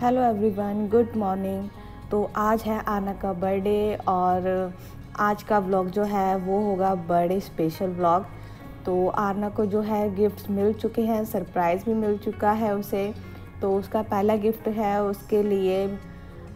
Hello everyone, good morning. तो आज है आना का बर्थडे और आज का व्लॉग जो है वो होगा बर्थडे स्पेशल व्लॉग। तो आना को जो है गिफ्ट्स मिल चुके हैं, सरप्राइज़ भी मिल चुका है उसे। तो उसका पहला गिफ्ट है उसके लिए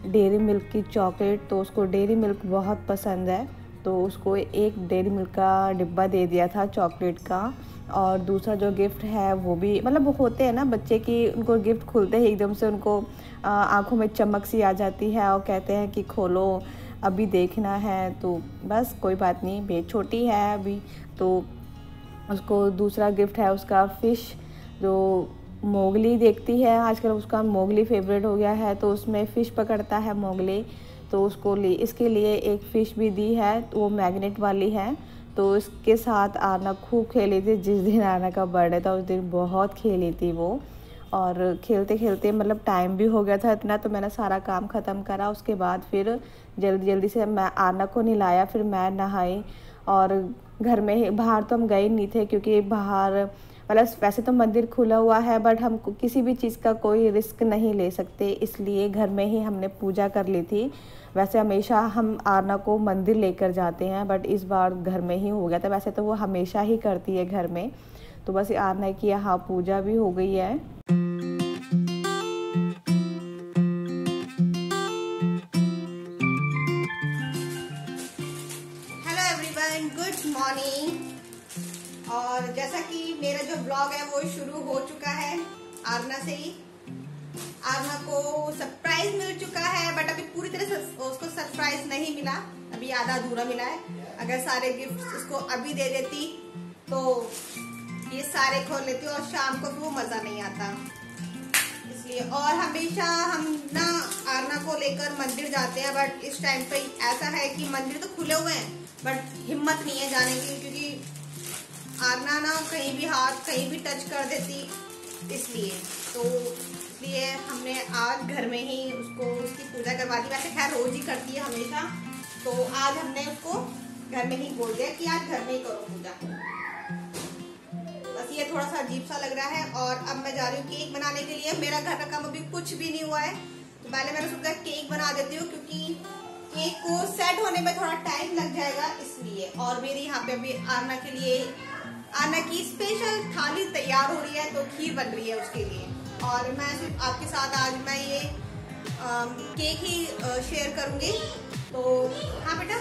डेयरी मिल्क की चॉकलेट। तो उसको डेयरी मिल्क बहुत पसंद है, तो उसको एक डेयरी मिल्क का डिब्बा दे दिया था चॉकलेट का। और दूसरा जो गिफ्ट है वो भी मतलब वो होते हैं ना बच्चे की, उनको गिफ्ट खुलते ही एकदम से उनको आंखों में चमक सी आ जाती है और कहते हैं कि खोलो, अभी देखना है। तो बस कोई बात नहीं, बेट छोटी है अभी। तो उसको दूसरा गिफ्ट है उसका फ़िश, जो मोगली देखती है आजकल, उसका मोगली फेवरेट हो गया है, तो उसमें फ़िश पकड़ता है मोगली। तो उसको इसके लिए एक फ़िश भी दी है, तो वो मैग्नेट वाली है। तो इसके साथ आना खूब खेली थी। जिस दिन आना का बर्थडे था उस दिन बहुत खेली थी वो। और खेलते खेलते मतलब टाइम भी हो गया था इतना, तो मैंने सारा काम ख़त्म करा। उसके बाद फिर जल्दी जल्दी से मैं आना को नहलाया, फिर मैं नहाई। और घर में ही, बाहर तो हम गए नहीं थे क्योंकि बाहर मतलब वैसे तो मंदिर खुला हुआ है, बट हम किसी भी चीज़ का कोई रिस्क नहीं ले सकते, इसलिए घर में ही हमने पूजा कर ली थी। वैसे हमेशा हम आरना को मंदिर लेकर जाते हैं, बट इस बार घर में ही हो गया था। वैसे तो वो हमेशा ही करती है घर में। तो बस आरना की यहाँ पूजा भी हो गई है। Hello everyone, good morning. और जैसा कि मेरा जो ब्लॉग है वो शुरू हो चुका है आरना से ही। आरना को सरप्राइज मिल चुका है, बट अभी पूरी तरह से उसको सरप्राइज नहीं मिला, अभी आधा अधूरा मिला है। अगर सारे गिफ्ट उसको अभी दे देती तो ये सारे खोल लेती और शाम को भी वो मजा नहीं आता, इसलिए। और हमेशा हम ना आरना को लेकर मंदिर जाते हैं, बट इस टाइम पे ऐसा है कि मंदिर तो खुले हुए हैं बट हिम्मत नहीं है जाने की, क्योंकि आरना ना कहीं भी हाथ कहीं भी टच कर देती, इसलिए हमने आज घर में ही उसकी पूजा करवा दी। वैसे खैर रोज ही करती है हमेशा, तो आज हमने उसको घर में ही बोल दिया कि आज घर में ही करो पूजा। बस ये थोड़ा सा अजीब सा लग रहा है। और अब मैं जा रही हूँ केक बनाने के लिए। मेरा घर का काम अभी कुछ भी नहीं हुआ है, तो पहले मैंने सोचा केक बना देती हूँ, क्योंकि केक को सेट होने में थोड़ा टाइम लग जाएगा इसलिए। और मेरी यहाँ पे अभी आरना की स्पेशल थाली तैयार हो रही है, तो खीर बन रही है उसके लिए। और मैं सिर्फ आपके साथ आज मैं ये केक ही शेयर करूंगी। तो हाँ बेटा,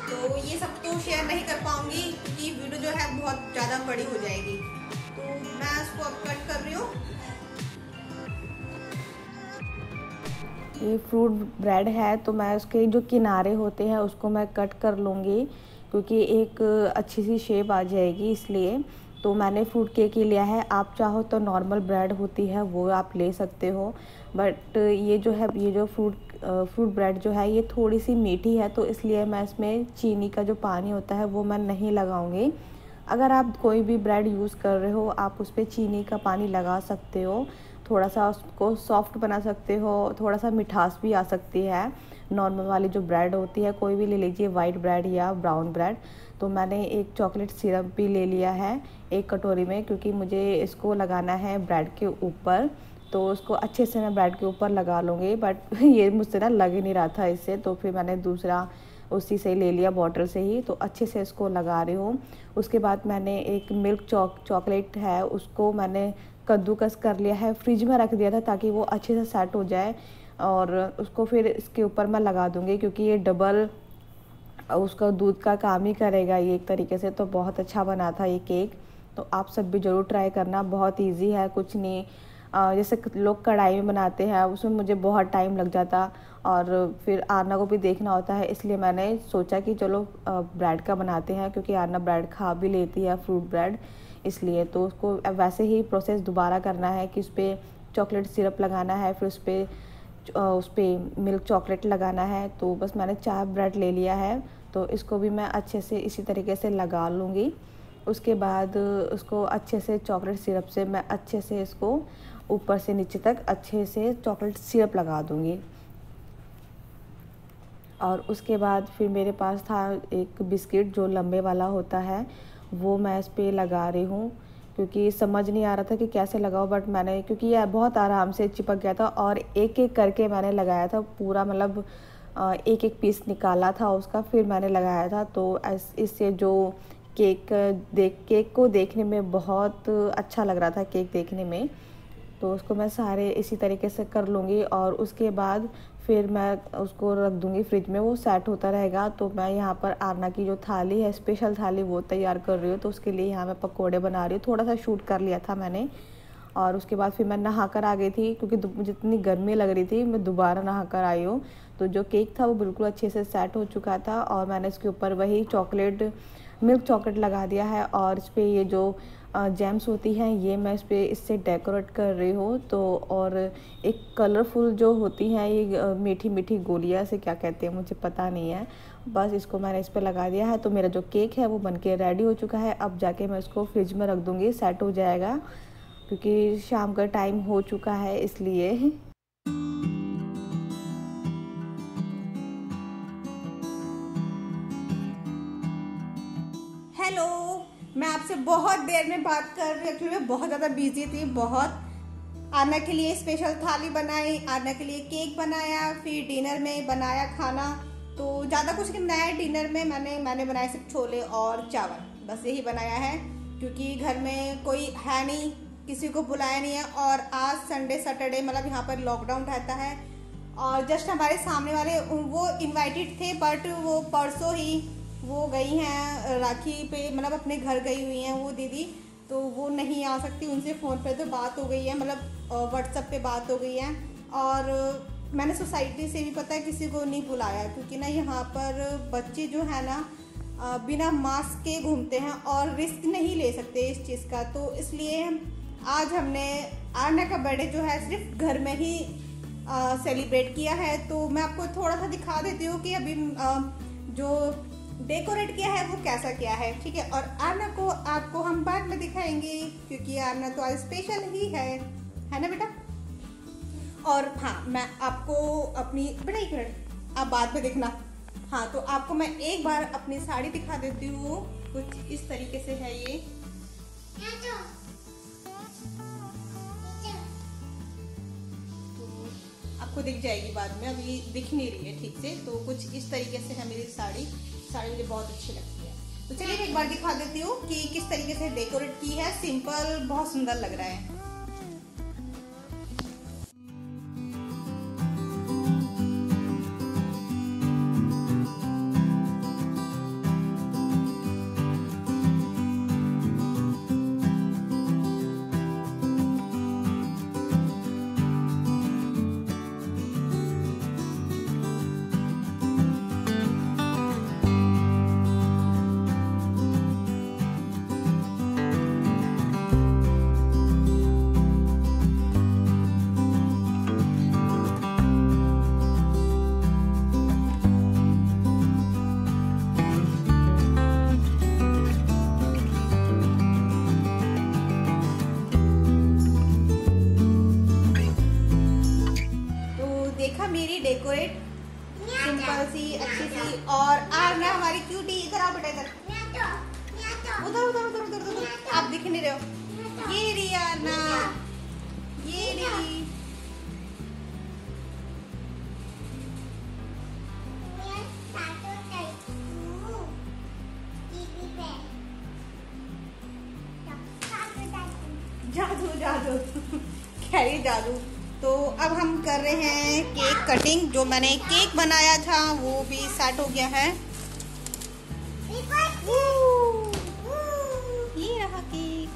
तो ये सब तो शेयर नहीं कर पाऊंगी क्योंकि वीडियो जो है बहुत ज़्यादा बड़ी हो जाएगी। तो मैं इसको अब कट कर रही हूँ। ये फ्रूट ब्रेड है, तो मैं उसके जो किनारे होते हैं उसको मैं कट कर लूँगी, क्योंकि एक अच्छी सी शेप आ जाएगी, इसलिए। तो मैंने फ्रूट केक ही लिया है। आप चाहो तो नॉर्मल ब्रेड होती है वो आप ले सकते हो, बट ये जो है, ये जो फ्रूट ब्रेड जो है ये थोड़ी सी मीठी है, तो इसलिए मैं इसमें चीनी का जो पानी होता है वो मैं नहीं लगाऊंगी। अगर आप कोई भी ब्रेड यूज़ कर रहे हो आप उस पर चीनी का पानी लगा सकते हो, थोड़ा सा उसको सॉफ्ट बना सकते हो, थोड़ा सा मिठास भी आ सकती है। नॉर्मल वाली जो ब्रेड होती है कोई भी ले लीजिए, वाइट ब्रेड या ब्राउन ब्रेड। तो मैंने एक चॉकलेट सिरप भी ले लिया है एक कटोरी में, क्योंकि मुझे इसको लगाना है ब्रेड के ऊपर। तो उसको अच्छे से मैं ब्रेड के ऊपर लगा लूँगी, बट ये मुझसे ना लग ही नहीं रहा था इससे, तो फिर मैंने दूसरा उसी से ले लिया बॉटल से ही। तो अच्छे से इसको लगा रही हूँ। उसके बाद मैंने एक मिल्क चॉकलेट है उसको मैंने कद्दूकस कर लिया है, फ्रिज में रख दिया था ताकि वो अच्छे से सेट हो जाए। और उसको फिर इसके ऊपर मैं लगा दूँगी, क्योंकि ये डबल उसका दूध का काम ही करेगा ये एक तरीके से। तो बहुत अच्छा बना था ये केक, तो आप सब भी ज़रूर ट्राई करना। बहुत इजी है, कुछ नहीं। जैसे लोग कढ़ाई में बनाते हैं उसमें मुझे बहुत टाइम लग जाता, और फिर आरना को भी देखना होता है, इसलिए मैंने सोचा कि चलो ब्रेड का बनाते हैं, क्योंकि आरना ब्रेड खा भी लेती है, फ्रूट ब्रेड, इसलिए। तो उसको वैसे ही प्रोसेस दोबारा करना है कि उस पर चॉकलेट सिरप लगाना है, फिर उस पर मिल्क चॉकलेट लगाना है। तो बस मैंने 4 ब्रेड ले लिया है, तो इसको भी मैं अच्छे से इसी तरीके से लगा लूँगी। उसके बाद उसको अच्छे से चॉकलेट सिरप से मैं अच्छे से इसको ऊपर से नीचे तक अच्छे से चॉकलेट सिरप लगा दूँगी। और उसके बाद फिर मेरे पास था एक बिस्किट जो लंबे वाला होता है, वो मैं इस पर लगा रही हूँ, क्योंकि समझ नहीं आ रहा था कि कैसे लगाओ। बट मैंने, क्योंकि यह बहुत आराम से चिपक गया था और एक एक करके मैंने लगाया था पूरा, मतलब एक एक पीस निकाला था उसका, फिर मैंने लगाया था। तो इससे जो केक को देखने में बहुत अच्छा लग रहा था, केक देखने में। तो उसको मैं सारे इसी तरीके से कर लूँगी और उसके बाद फिर मैं उसको रख दूँगी फ्रिज में, वो सेट होता रहेगा। तो मैं यहाँ पर आरना की जो थाली है, स्पेशल थाली, वो तैयार कर रही हूँ। तो उसके लिए यहाँ मैं पकोड़े बना रही हूँ। थोड़ा सा शूट कर लिया था मैंने और उसके बाद फिर मैं नहा कर आ गई थी, क्योंकि मुझे इतनी गर्मी लग रही थी, मैं दोबारा नहा कर आई हूँ। तो जो केक था वो बिल्कुल अच्छे से सेट हो चुका था और मैंने इसके ऊपर वही मिल्क चॉकलेट लगा दिया है और इस पर ये जो जेम्स होती हैं ये मैं इससे डेकोरेट कर रही हूँ। तो और एक कलरफुल जो होती हैं ये मीठी मीठी गोलियाँ से क्या कहते हैं मुझे पता नहीं है, बस इसको मैंने इस पर लगा दिया है। तो मेरा जो केक है वो बनके रेडी हो चुका है। अब जाके मैं इसको फ्रिज में रख दूँगी, सेट हो जाएगा, क्योंकि शाम का टाइम हो चुका है इसलिए। हेलो, मैं आपसे बहुत देर में बात कर रही हूँ। एक्चुअली मैं बहुत ज़्यादा बिजी थी, बहुत। आरना के लिए स्पेशल थाली बनाई, आरना के लिए केक बनाया, फिर डिनर में बनाया खाना। तो ज़्यादा कुछ नहीं बनाया डिनर में, मैंने बनाए सिर्फ छोले और चावल, बस यही बनाया है, क्योंकि घर में कोई है नहीं, किसी को बुलाया नहीं है। और आज संडे सैटरडे मतलब यहाँ पर लॉकडाउन रहता है और जस्ट हमारे सामने वाले वो इन्वाइटेड थे, बट वो परसों ही वो गई हैं राखी पे, मतलब अपने घर गई हुई हैं वो दीदी, तो वो नहीं आ सकती। उनसे फ़ोन पे तो बात हो गई है, मतलब व्हाट्सएप पे बात हो गई है। और मैंने सोसाइटी से भी पता है किसी को नहीं बुलाया, क्योंकि ना यहाँ पर बच्चे जो है ना बिना मास्क के घूमते हैं और रिस्क नहीं ले सकते इस चीज़ का। तो इसलिए आज हमने आरना का बर्थडे जो है सिर्फ घर में ही सेलिब्रेट किया है। तो मैं आपको थोड़ा सा दिखा देती हूँ कि अभी जो डेकोरेट किया है वो कैसा किया है, ठीक है। और आरना को आपको हम बाद में दिखाएंगे, क्योंकि आरना तो आज स्पेशल ही है ना बेटा। और हाँ, मैं आपको अपनी बेटा एक मिनट, आप बाद में देखना। हाँ, तो आपको मैं एक बार अपनी साड़ी दिखा देती हूँ, कुछ इस तरीके से है ये। तो आपको दिख जाएगी बाद में, अभी दिख नहीं रही है ठीक से। तो कुछ इस तरीके से है मेरी साड़ी मुझे बहुत अच्छी लगती है। तो चलिए मैं एक बार दिखा देती हूँ कि किस तरीके से डेकोरेट की है। सिंपल, बहुत सुंदर लग रहा है। मेरी डेकोरेट सिंपल सी, अच्छी सी। और आरना हमारी क्यूटी, इधर आओ बेटा, इधर उधर उधर उधर उधर उधर, आप दिख नहीं रहे हो। ये रही आरना, ये रही। जादू जादू कह रही जादू। तो अब हम कर रहे हैं केक कटिंग। जो मैंने केक बनाया था वो भी सेट हो गया है। ये रहा केक।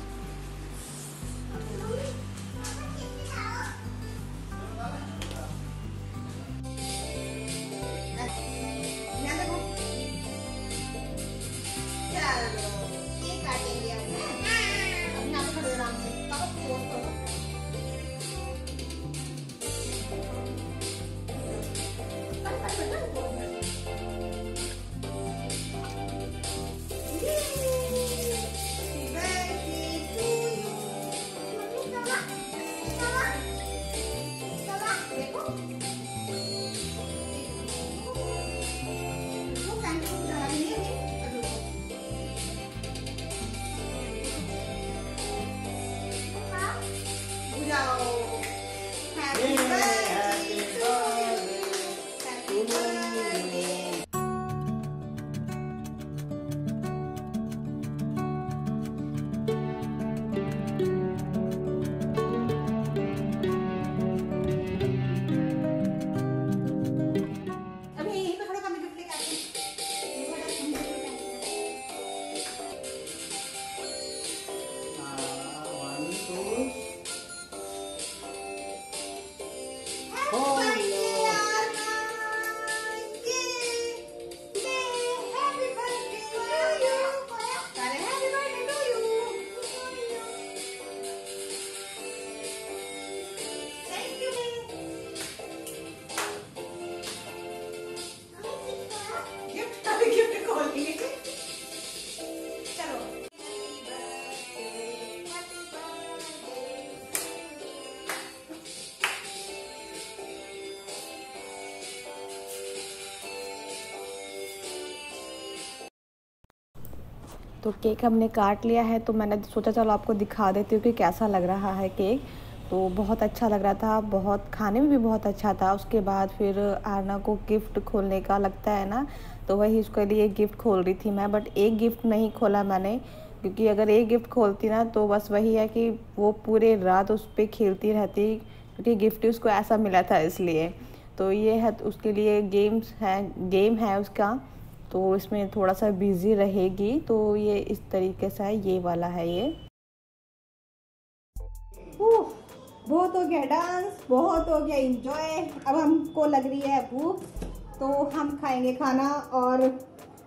चलो केक काटेंगे हम। अब यहाँ पे खड़े आराम से, पापा पोस्ट करो। जाओ। Happy birthday to you, happy birthday. तो केक हमने काट लिया है, तो मैंने सोचा चलो आपको दिखा देती हूँ कि कैसा लग रहा है केक। तो बहुत अच्छा लग रहा था, बहुत खाने में भी बहुत अच्छा था। उसके बाद फिर आरना को गिफ्ट खोलने का लगता है ना, तो वही उसके लिए गिफ्ट खोल रही थी मैं। बट एक गिफ्ट नहीं खोला मैंने, क्योंकि अगर एक गिफ्ट खोलती ना तो बस वही है कि वो पूरे रात उस पर खेलती रहती, क्योंकि गिफ्ट उसको ऐसा मिला था इसलिए। तो ये है तो उसके लिए गेम है उसका, तो इसमें थोड़ा सा बिजी रहेगी। तो ये इस तरीके से है, ये वाला है ये। बहुत हो गया डांस, बहुत हो गया एंजॉय। अब हमको लग रही है भूख, तो हम खाएंगे खाना। और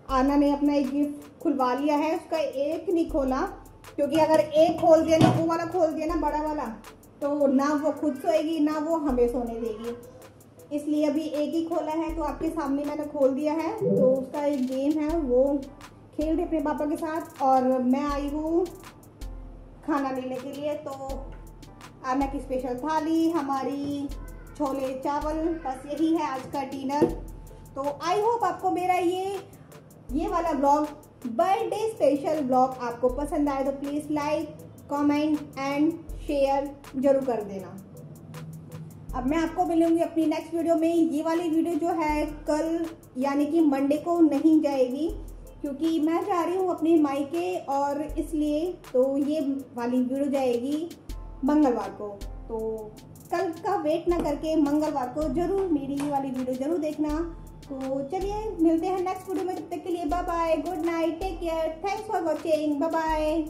आना ने अपना एक गिफ्ट खुलवा लिया है, उसका एक नहीं खोला, क्योंकि अगर एक खोल दिया ना, वो वाला खोल दिया ना बड़ा वाला, तो ना वो खुद सोएगी ना वो हमें सोने देगी। इसलिए अभी एक ही खोला है, तो आपके सामने मैंने खोल दिया है। तो उसका एक गेम है, वो खेल रहे अपने पापा के साथ, और मैं आई हूँ खाना लेने के लिए। तो आना की स्पेशल थाली हमारी छोले चावल, बस यही है आज का डिनर। तो आई होप आपको मेरा ये वाला ब्लॉग, बर्थडे स्पेशल ब्लॉग आपको पसंद आए, तो please like, comment and share जरूर कर देना। अब मैं आपको मिलूंगी अपनी नेक्स्ट वीडियो में। ये वाली वीडियो जो है कल यानी कि मंडे को नहीं जाएगी, क्योंकि मैं जा रही हूँ अपने मायके, और इसलिए तो ये वाली वीडियो जाएगी मंगलवार को। तो कल का वेट ना करके मंगलवार को जरूर मेरी ये वाली वीडियो जरूर देखना। तो चलिए मिलते हैं नेक्स्ट वीडियो में, तब तक के लिए bye bye, good night, take care, thanks for watching, bye bye.